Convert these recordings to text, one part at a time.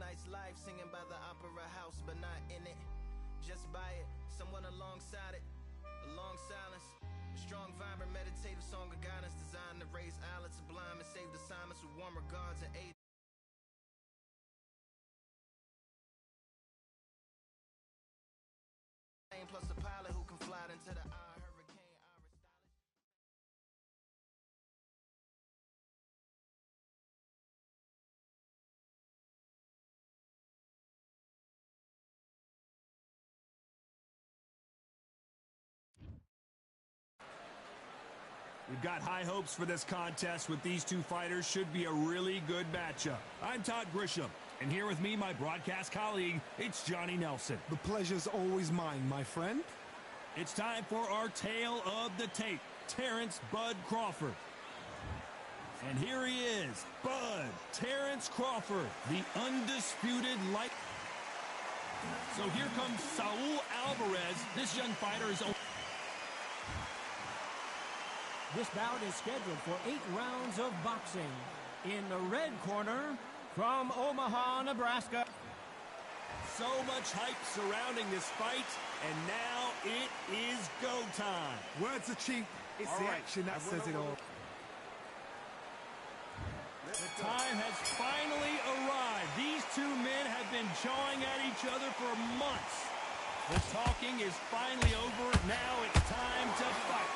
nice life, singing by the opera house, but not in it. Just by it, someone alongside it, a long silence. A strong, vibrant, meditative song of guidance designed to raise eyelids sublime and save the Simons with warm regards and aid. Plus a pilot who can fly into the eye, hurricane, iris stylish. We've got high hopes for this contest with these two fighters. Should be a really good matchup. I'm Todd Grisham, and here with me, my broadcast colleague, it's Johnny Nelson. The pleasure's always mine, my friend. It's time for our tale of the tape, Terrence Bud Crawford. And here he is, Bud Terrence Crawford, the undisputed light. So here comes Saul Alvarez. This young fighter is... This bout is scheduled for 8 rounds of boxing. In the red corner, from Omaha, Nebraska. So much hype surrounding this fight, and now it is go time. Words are cheap. It's the action that says it all. The time has finally arrived. These two men have been jawing at each other for months. The talking is finally over. Now it's time to fight.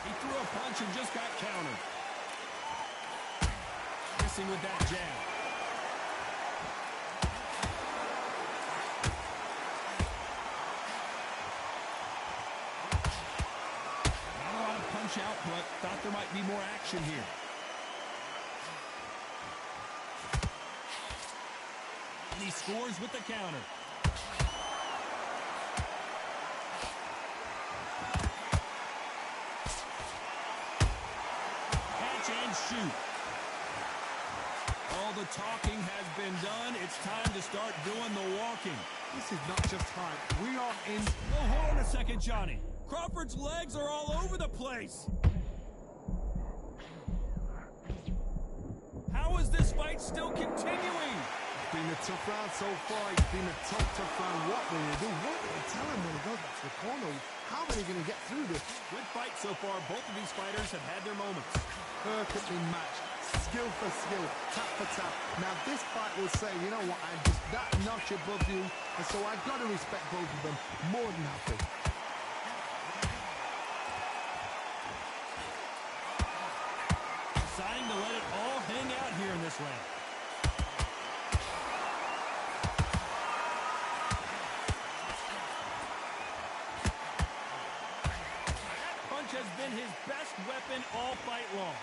He threw a punch and just got countered. Missing with that jab. Not a lot of punch output. Thought there might be more action here. And he scores with the counter. Shoot. All the talking has been done. It's time to start doing the walking. This is not just hype. We are in... Oh, hold on a second, Johnny. Crawford's legs are all over the place. How is this fight still continuing? It's been a tough round so far. It's been a tough round. What will they do? What will they tell him when he goes back to the corner? How are they going to get through this? Good fight so far. Both of these fighters have had their moments. Perfectly matched, skill for skill, tap for tap. Now this fight will say, you know what, I'm just that notch above you, and so I've got to respect both of them more than happy. Deciding to let it all hang out here in this round. That punch has been his best weapon all fight long.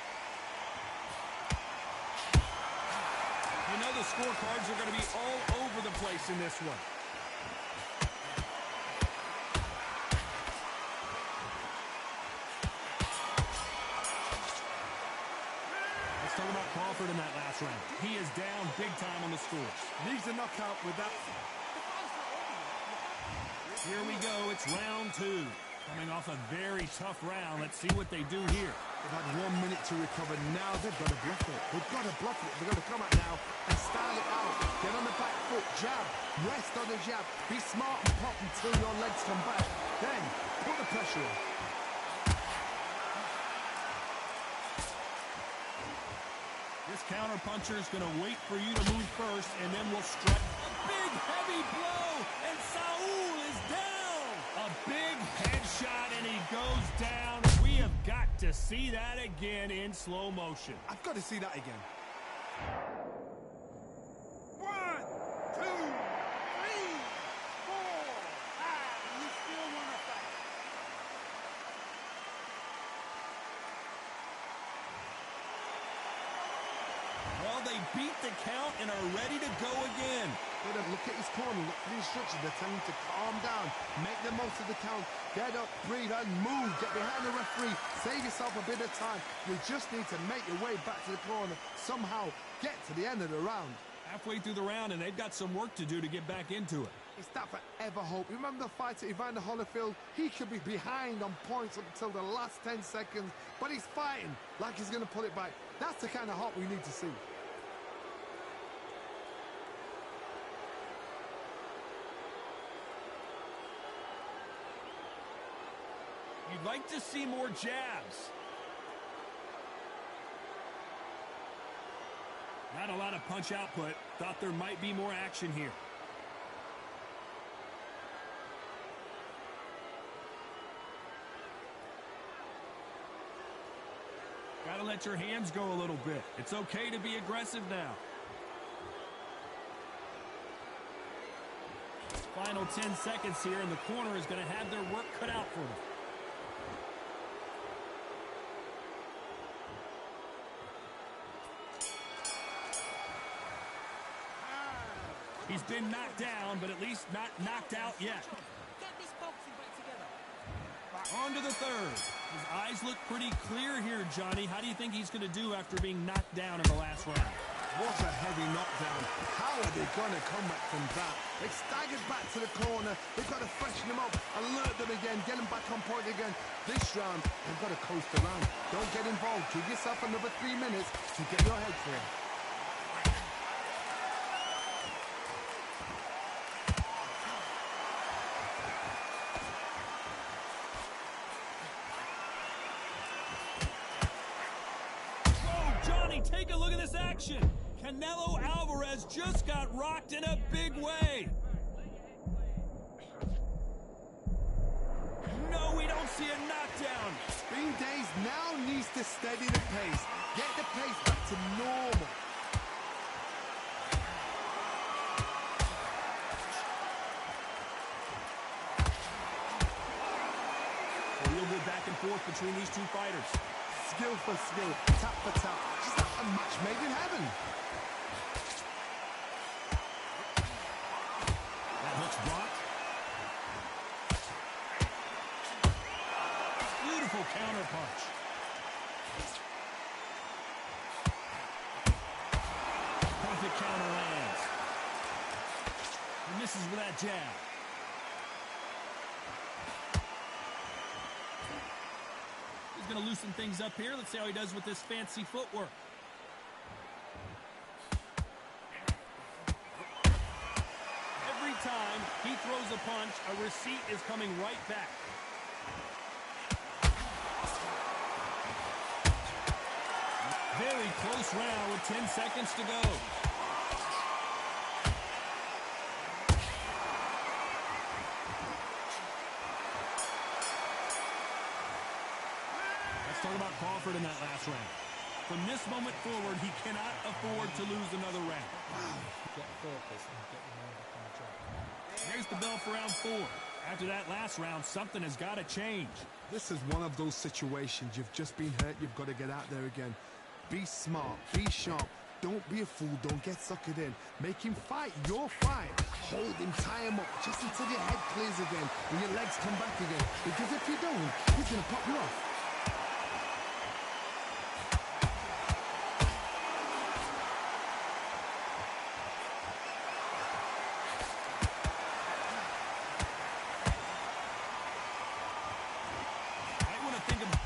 You know the scorecards are going to be all over the place in this one. Let's talk about Crawford in that last round. He is down big time on the scores. Needs a knockout with that. Here we go. It's round 2. Coming off a very tough round. Let's see what they do here. They've had 1 minute to recover. Now they've got to bluff it. They've got to bluff it. They've got to come out now and style it out. Get on the back foot. Jab. Rest on the jab. Be smart and pop until your legs come back. Then put the pressure on. This counter puncher is going to wait for you to move first, and then we'll strike. A big, heavy blow, and Saul is down. A big headshot, and he goes down. We have got to see that again in slow motion. I've got to see that again. 1, 2, 3, 4. You still want to fight? Well, they beat the count and are ready to go again. Look at his corner, look for the instructions. They're telling him to calm down, make the most of the count, get up, breathe, and move. Get behind the referee, save yourself a bit of time. You just need to make your way back to the corner, somehow get to the end of the round. Halfway through the round, and they've got some work to do to get back into it. It's that forever hope. Remember the fight at Evander Holyfield? He could be behind on points up until the last 10 seconds, but he's fighting like he's going to pull it back. That's the kind of hope we need to see. You'd like to see more jabs. Not a lot of punch output. Thought there might be more action here. Gotta let your hands go a little bit. It's okay to be aggressive now. Final 10 seconds here, and the corner is going to have their work cut out for them. He's been knocked down, but at least not knocked out yet. On to the third. His eyes look pretty clear here, Johnny. How do you think he's going to do after being knocked down in the last round? What a heavy knockdown. How are they going to come back from that? They staggered back to the corner. They've got to freshen them up, alert them again, get them back on point again. This round, they've got to coast around. Don't get involved. Give yourself another 3 minutes to get your head clear. Take a look at this action. Canelo Alvarez just got rocked in a big way. No, we don't see a knockdown. Green Days now needs to steady the pace. Get the pace back to normal. A real good back and forth between these two fighters. Skill for skill, tap for tap. Just like a match made in heaven. That hook's blocked. Beautiful counter punch. Perfect counter lands. He misses with that jab. He's going to loosen things up here. Let's see how he does with this fancy footwork. Every time he throws a punch, a receipt is coming right back. Very close round with 10 seconds to go. Talk about Crawford in that last round. From this moment forward, he cannot afford to lose another round. Get focused and get your mind back on the job. There's the bell for round 4. After that last round, something has got to change. This is one of those situations. You've just been hurt. You've got to get out there again. Be smart. Be sharp. Don't be a fool. Don't get suckered in. Make him fight your fight. Hold him, tie him up, just until your head clears again and your legs come back again. Because if you don't, he's going to pop you off.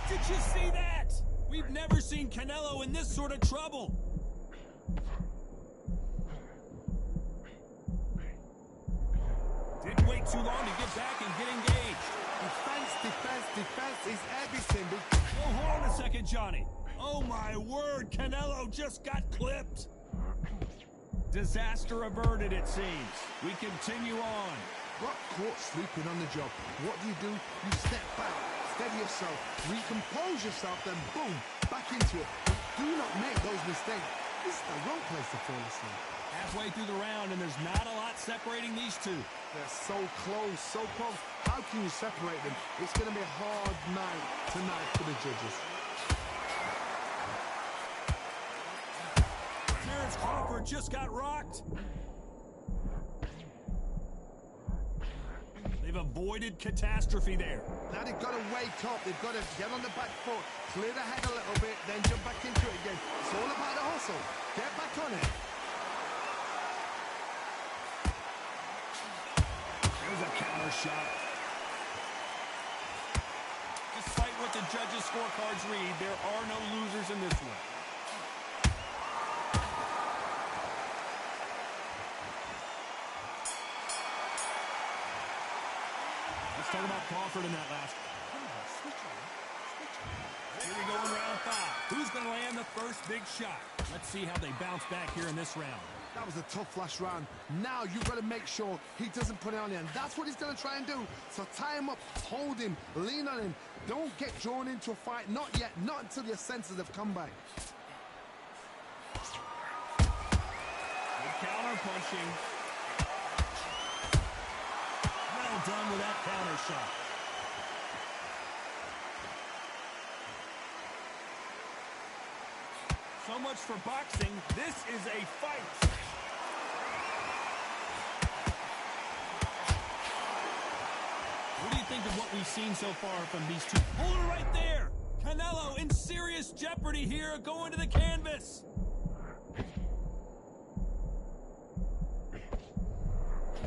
Did you see that? We've never seen Canelo in this sort of trouble. Didn't wait too long to get back and get engaged. Defense, defense, defense is everything. Oh, hold on a second, Johnny. Oh, my word. Canelo just got clipped. Disaster averted, it seems. We continue on. Got caught sleeping on the job. What do? You step back, steady yourself, recompose yourself, then boom, back into it. But do not make those mistakes. This is the wrong place to fall asleep. Halfway through the round, and there's not a lot separating these two. They're so close, so close. How can you separate them? It's going to be a hard night tonight for the judges. Terence Crawford just got rocked. They've avoided catastrophe there. Now they've got to wake up. They've got to get on the back foot, clear the head a little bit, then jump back into it again. It's all about the hustle. Get back on it. counter shot. Despite what the judges' scorecards read, there are no losers in this one. Let's talk about Crawford in that last one. Here we go in round 5. Who's going to land the first big shot? Let's see how they bounce back here in this round. That was a tough last round. Now you've got to make sure he doesn't put it on you, and that's what he's going to try and do. So tie him up, hold him, lean on him. Don't get drawn into a fight. Not yet. Not until your senses have come back. Good counter punching. Well done with that counter shot. So much for boxing. This is a fight. What do you think of what we've seen so far from these two? Hold it right there. Canelo in serious jeopardy here, going to the canvas.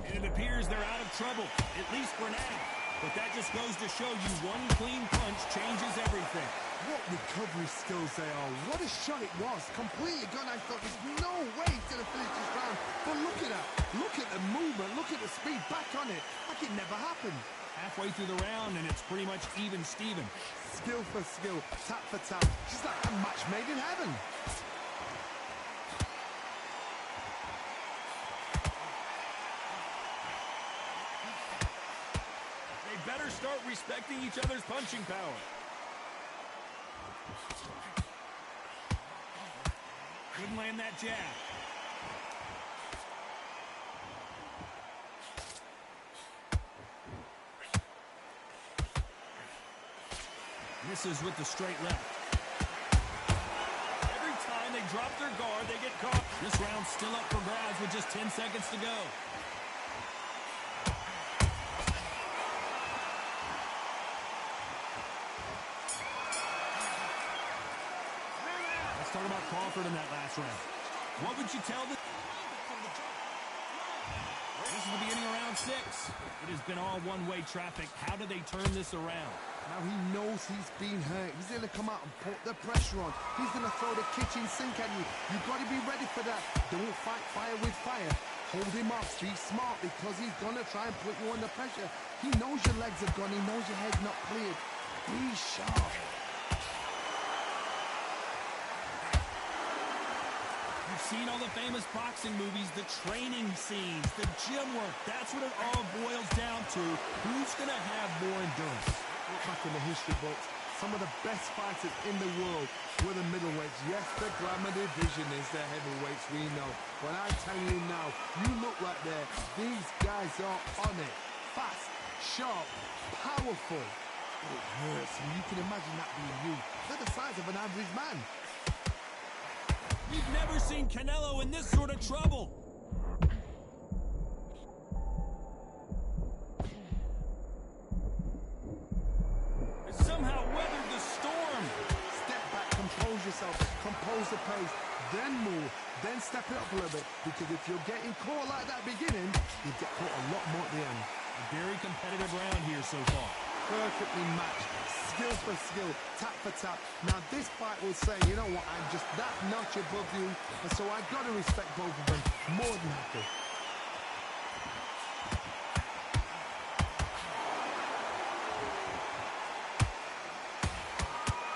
And it appears they're out of trouble, at least for now. But that just goes to show you one clean punch changes everything. What recovery skills they are. What a shot it was. Completely gone. I thought there's no way he's going to finish this round. But look at that. Look at the movement. Look at the speed. Back on it. Like it never happened. Halfway through the round, and it's pretty much even Steven. Skill for skill. Tap for tap. She's like a match made in heaven. They better start respecting each other's punching power. Couldn't land that jab. Misses with the straight left. Every time they drop their guard, they get caught. This round's still up for grabs with just 10 seconds to go. Let's talk about Crawford in that last round. What would you tell this? This is the beginning of round 6. It has been all one-way traffic. How do they turn this around? Now he knows he's been hurt. He's going to come out and put the pressure on. He's going to throw the kitchen sink at you. You've got to be ready for that. Don't fight fire with fire. Hold him off. Be smart because he's going to try and put you under pressure. He knows your legs are gone. He knows your head's not cleared. Be sharp. You've seen all the famous boxing movies, the training scenes, the gym work. That's what it all boils down to. Who's going to have more endurance? Look back in the history books. Some of the best fighters in the world were the middleweights. Yes, the glamour division is the heavyweights, we know. But I'm telling you now, you look right there. These guys are on it. Fast, sharp, powerful. It hurts, and you can imagine that being you. They're the size of an average man. We've never seen Canelo in this sort of trouble. It's somehow weathered the storm. Step back, compose yourself, compose the pace, then move, then step it up a little bit. Because if you're getting caught like that beginning, you get caught a lot more at the end. A very competitive round here so far. Perfectly matched, skill for skill, tap for tap. Now this fight will say, you know what, I'm just that notch above you, and so I've got to respect both of them more than happy.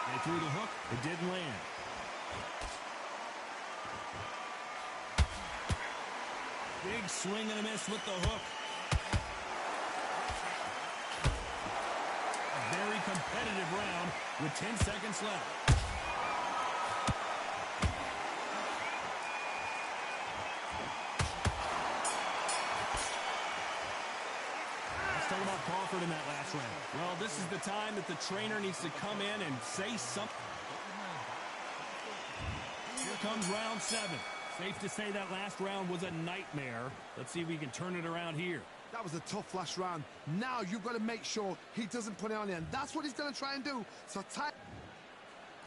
They threw the hook, it didn't land. Big swing and a miss with the hook. Very competitive round with 10 seconds left. Let's talk about Crawford in that last round. Well, this is the time that the trainer needs to come in and say something. Here comes round 7. Safe to say that last round was a nightmare. Let's see if we can turn it around here. That was a tough last round. Now you've got to make sure he doesn't put it on you, and that's what he's going to try and do. So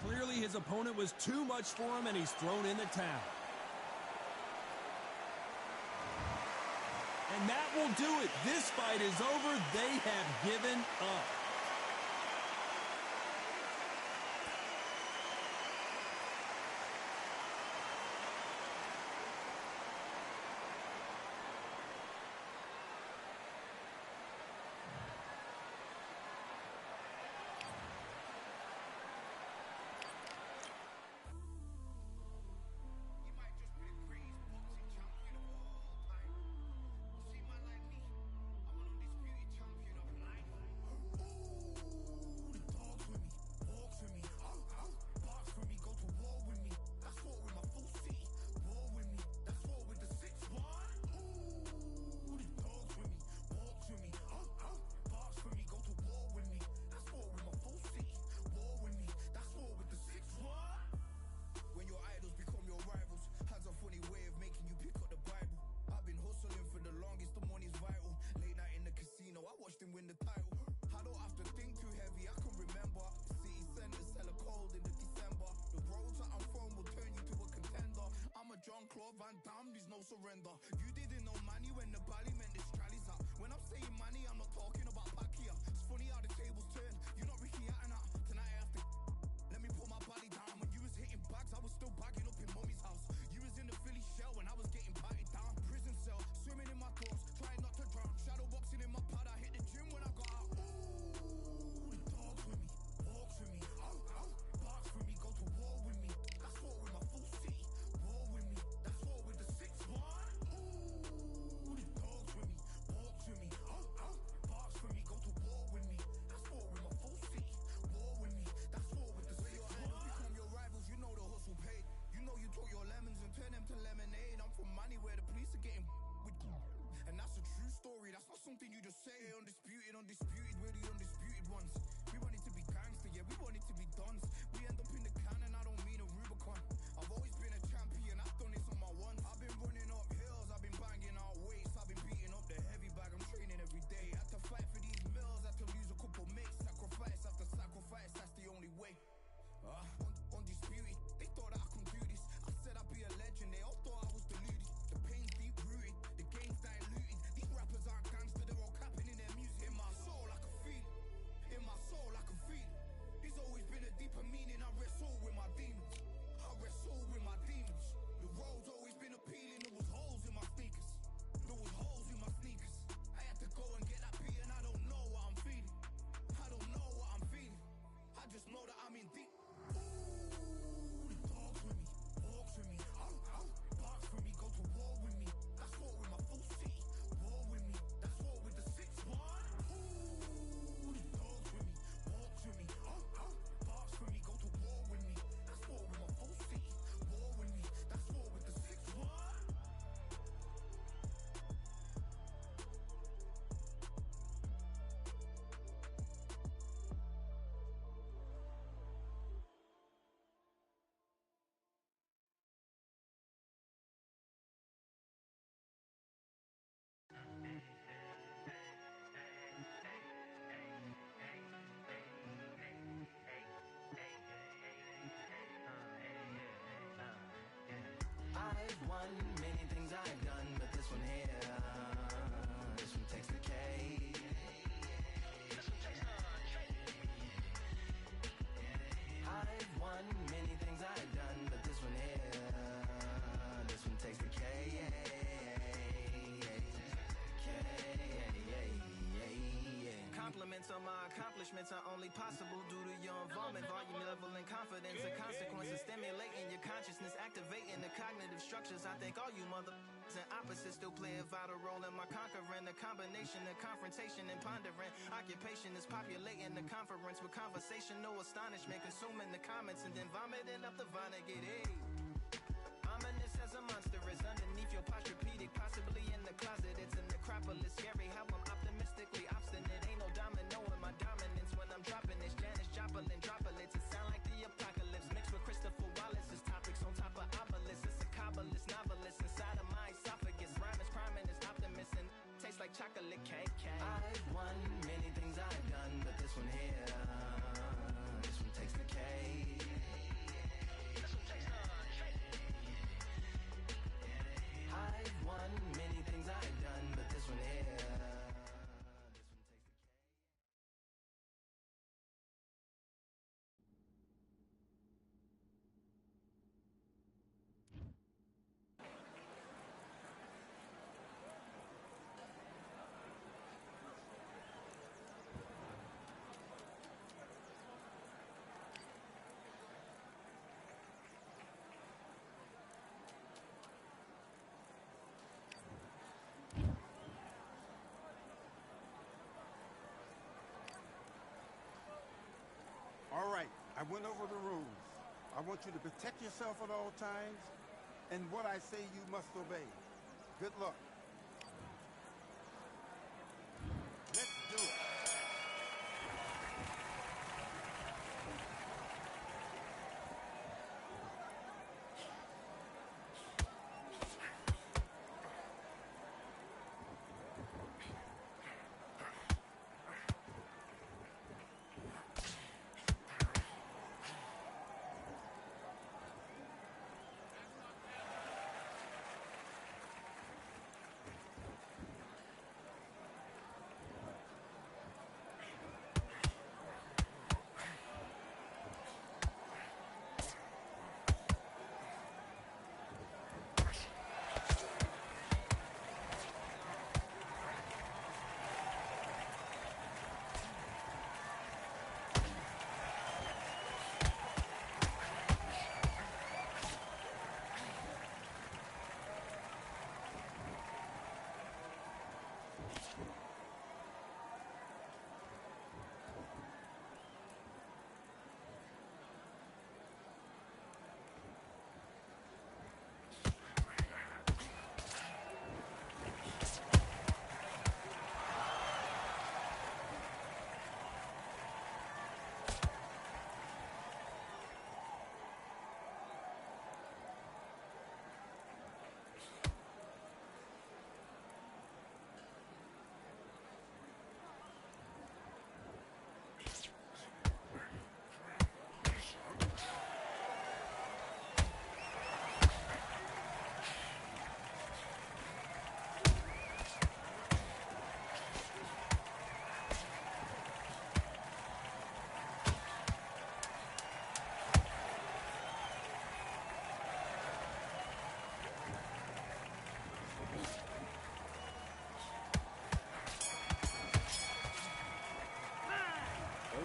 Clearly his opponent was too much for him, and he's thrown in the towel. And that will do it. This fight is over. They have given up. Van Damme, there's no surrender. You didn't know money when the bally meant this trally's up. When I'm saying money, I'm not talking about back here. It's funny how the tables turn. You're not Ricky Hatton. Tonight I have to let me put my body down. When you was hitting bags, I was still bagging up in mommy's house. You was in the Philly shell when I was getting patted down. Prison cell, swimming in my thoughts, trying not to drown. Shadow boxing in my pad, I hit the gym when I got out. Ooh, the dogs with me, walks with me, barks with me, go to war with me. That's war with my full city. War with me, that's war with the 6-1. Ooh, the dogs with me, walks with me, barks with me, go to war with me. That's war with my full city. War with me, that's war with the 6-1. Become your rivals, you know the hustle paid. You know you took your lemons and turn them to lemonade. I'm from money where the police are getting with you. And that's a true story, that's not something you just say. Undisputed, we're the undisputed ones. We want it to be gangster, yeah, we want it to be dons. We end up in the can and I don't mean a Rubicon. I've always been a champion, I've done this on my ones. I've been running up hills, I've been banging out weights. I've been beating up the heavy bag, I'm training every day. Had to fight for these mills, had to lose a couple mates. Sacrifice after sacrifice, that's the only way. Undisputed, they thought that I could do this. I said I'd be a legend, they all thought I was deluded. The pain's deep rooted, the game's diluted. These rappers aren't gangster, they're all capping in their music. In my soul I can feel it, in my soul I can feel it. There's always been a deeper meaning, I wrestle with my demons. I wrestle with my demons. The road's always been appealing, there was holes in my sneakers. There was holes in my sneakers. I had to go and get that beat and I don't know what I'm feeling. I don't know what I'm feeling. I just know that I'm in deep. Ooh, the dogs with me, walks with me, barks with me, go to war with me. That's war with my full city. War with me, that's war with the 6-1. Ooh, the dogs with me, walks with me, barks with me, go to war with me. That's war with my full city. War with me, that's war with the 6-1. I've won many things I've done, but this one here, this one takes the cake. I've won many things I've done, but this one here, this one takes the cake. Compliments on my accomplishments are only possible due to your involvement, volume, level, and confidence. The consequences stimulating your consciousness, activating the cognitive structures. I think all you mother and opposites still play a vital role in my conquering. The combination of confrontation and pondering. Occupation is populating the conference with conversational astonishment, consuming the comments and then vomiting up the Vonnegut. Hey, ominous as a monster is underneath your posturepedic, possibly in the closet. It's an necropolis, scary how I'm optimistically obstinate. Ain't no domino in my dominance when I'm dropping this. Janis Joplin droplets, it sound like the apocalypse mixed with Christopher Wallace's topics on top of obelisks. It's a kabbalist novelist inside of my esophagus. Rhyme is priming, is optimist and tastes like chocolate cake. I've won many things I've done, but this one here, this one takes the cake. This one takes the I went over the rules. I want you to protect yourself at all times, and what I say you must obey. Good luck. Let's do it.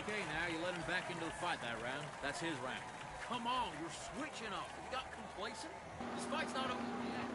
Okay, now you let him back into the fight that round. That's his round. Come on, you're switching up. You got complacent? This fight's not over yet.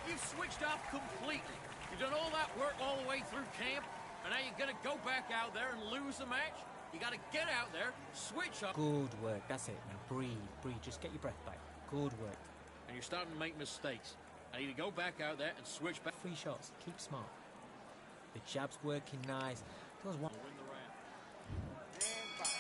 You've switched off completely. You've done all that work all the way through camp, and now you're going to go back out there and lose the match? You got to get out there, switch up. Good work. That's it. Now breathe, breathe. Just get your breath back. Good work. And you're starting to make mistakes. I need to go back out there and switch back. 3 shots. Keep smart. The jab's working nice. Those one. Win the round. And fight.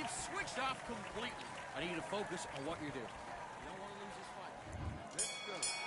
You've switched off completely. I need you to focus on what you're doing. You don't want to lose this fight. Let's go.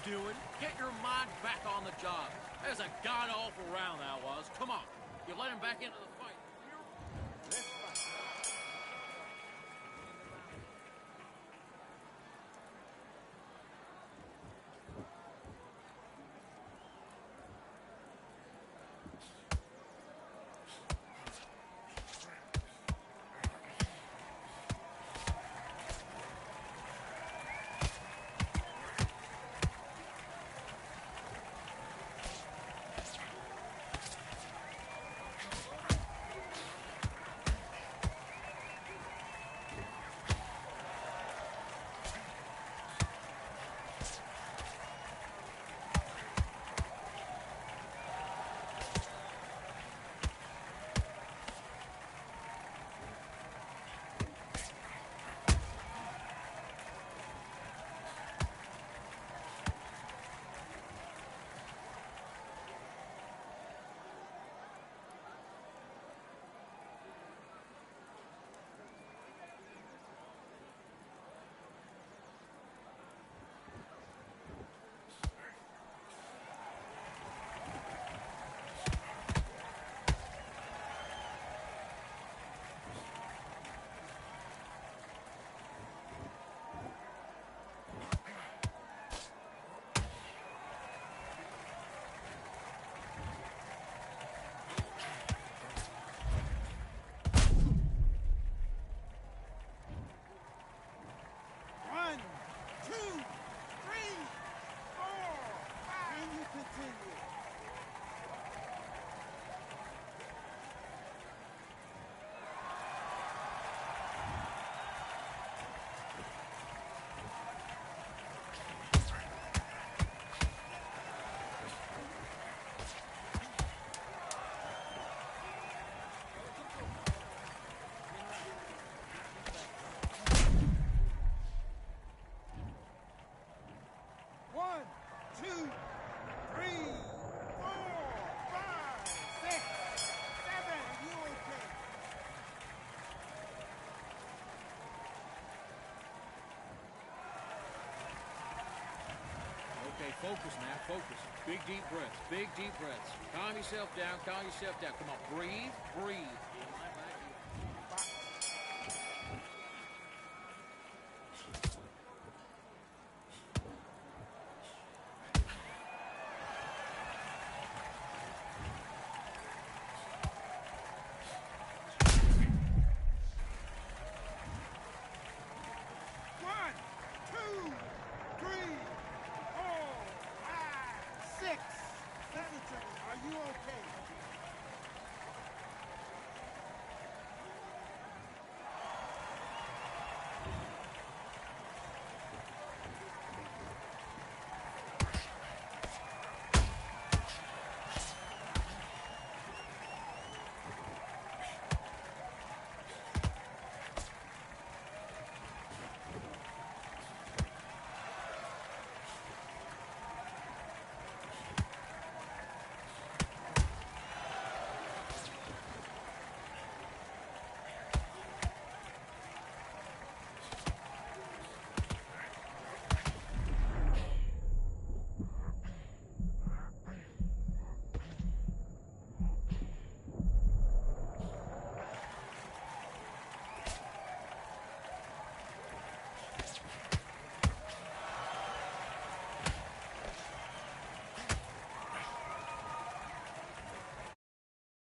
Doing? Get your mind back on the job. That was a god-awful round, that was. Come on. You let him back into the fight. Let's fight. Okay, focus now, focus. Big deep breaths, big deep breaths. Calm yourself down, calm yourself down. Come on, breathe, breathe.